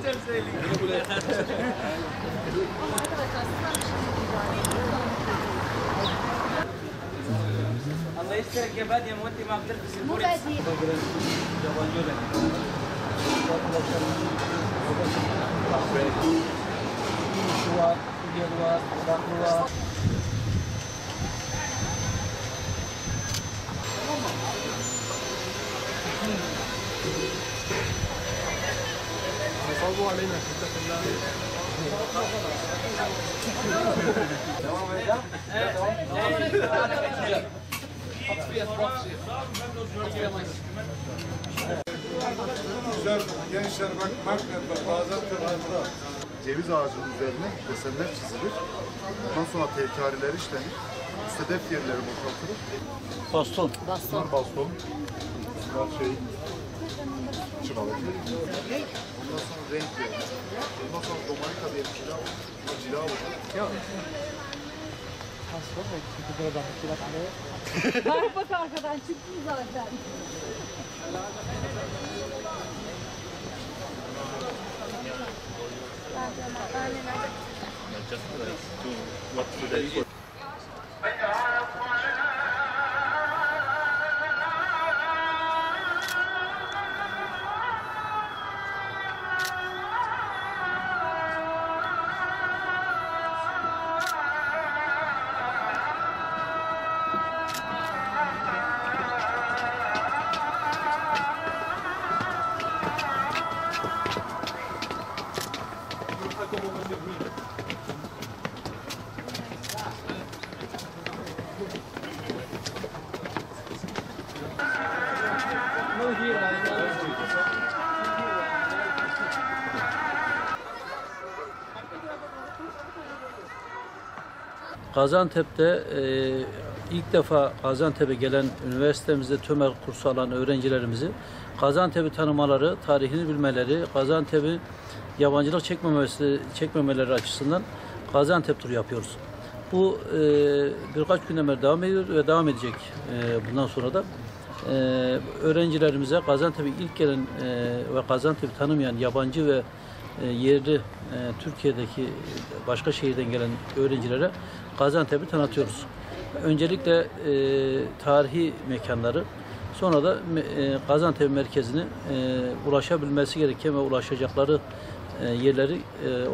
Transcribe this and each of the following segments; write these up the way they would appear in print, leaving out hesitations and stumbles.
Allah isterek ya badi mutti ma qadrت مو بادي صلوا علينا اتق الله. Güzel gençler bak magnet bazen tırnaklar. Ceviz ağacının üzerine desenler çizilir. Ondan sonra tevkariler işlenir. Sedef yerleri boşaltılır. Baston. Bunlar baston. Bunlar çıralı. Ondan sonra renk verilir. Ondan sonra domanika diye bir cila olur. Bu cila olur. bak arkadan çıktı zaten. Gaziantep'te ilk defa Gaziantep'e gelen üniversitemizde TÖMER kursu alan öğrencilerimizi Gaziantep'i tanımaları, tarihini bilmeleri, Gaziantep'i yabancılık çekmemeleri açısından Gaziantep turu yapıyoruz. Bu birkaç günden beri devam ediyor ve devam edecek bundan sonra da. Öğrencilerimize Gaziantep'e ilk gelen ve Gaziantep'i tanımayan yabancı ve yerli Türkiye'deki başka şehirden gelen öğrencilere Gaziantep'i tanıtıyoruz. Öncelikle tarihi mekanları, sonra da Gaziantep merkezine ulaşabilmesi gereken ve ulaşacakları yerleri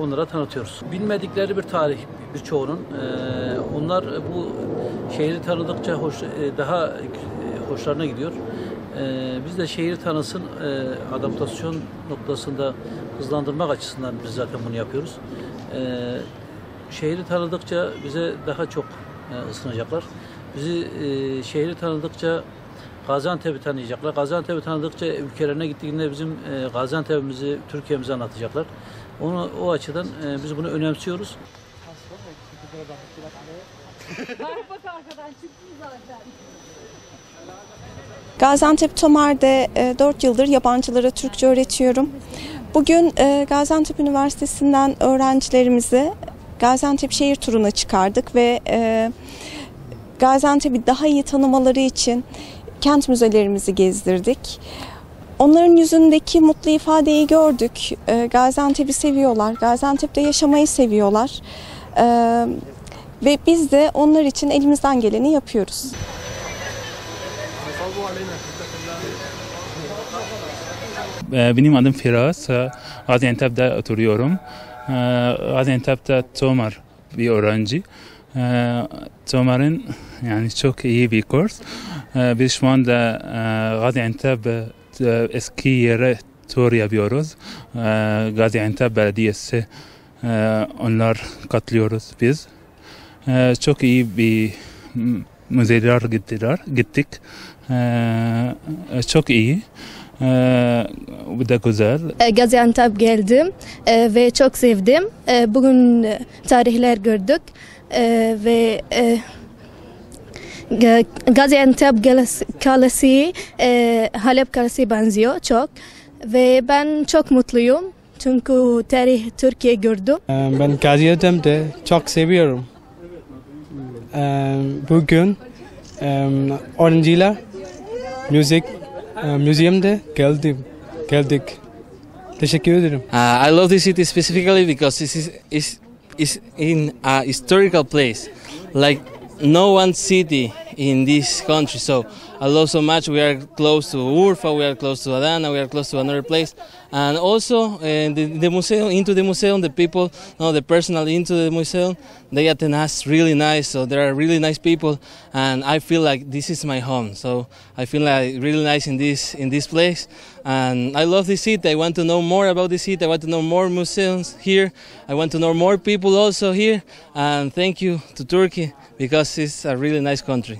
onlara tanıtıyoruz. Bilmedikleri bir tarih birçoğunun. Onlar bu şehri tanıdıkça daha hoşlarına gidiyor. Biz de şehir tanısın, adaptasyon noktasında hızlandırmak açısından biz zaten bunu yapıyoruz. Şehri tanıdıkça bize daha çok ısınacaklar. Bizi şehri tanıdıkça Gaziantep'i tanıyacaklar. Gaziantep'i tanıdıkça ülkelerine gittiğinde bizim Gaziantep'imizi, Türkiye'mizi anlatacaklar. O açıdan biz bunu önemsiyoruz. bak arkadan çıktı zaten. Gaziantep TÖMER'de 4 yıldır yabancılara Türkçe öğretiyorum. Bugün Gaziantep Üniversitesi'nden öğrencilerimizi Gaziantep şehir turuna çıkardık ve Gaziantep'i daha iyi tanımaları için kent müzelerimizi gezdirdik. Onların yüzündeki mutlu ifadeyi gördük. Gaziantep'i seviyorlar, Gaziantep'te yaşamayı seviyorlar. Ve biz de onlar için elimizden geleni yapıyoruz. Benim adım Firas, Gaziantep'te oturuyorum. Gaziantep'te TÖMER bir öğrenci. TÖMER'in yani çok iyi bir kurs. Biz şu anda Gaziantep eski yere tur yapıyoruz. Gaziantep Belediyesi onlar katılıyoruz biz. Çok iyi bir müzeler gittik. Çok iyi. Bu da güzel. Gaziantep geldim ve çok sevdim. Bugün tarihler gördük ve Gaziantep Kalesi Halep Kalesi benziyor çok ve ben çok mutluyum çünkü tarih Türkiye gördüm. Ben Gaziantep'te çok seviyorum. Bugün öğrenciler müziğimde geldik. Teşekkür ederim. I love this city specifically because it's in a historical place, like no one city in this country. So I love so much. We are close to Urfa, we are close to Adana, we are close to another place, and also the museum. Into the museum, the people, the personal into the museum, they attend us really nice. So there are really nice people, and I feel like this is my home. So I feel like really nice in this place, and I love this city. I want to know more about this city. I want to know more museums here. I want to know more people also here. And thank you to Turkey because it's a really nice country.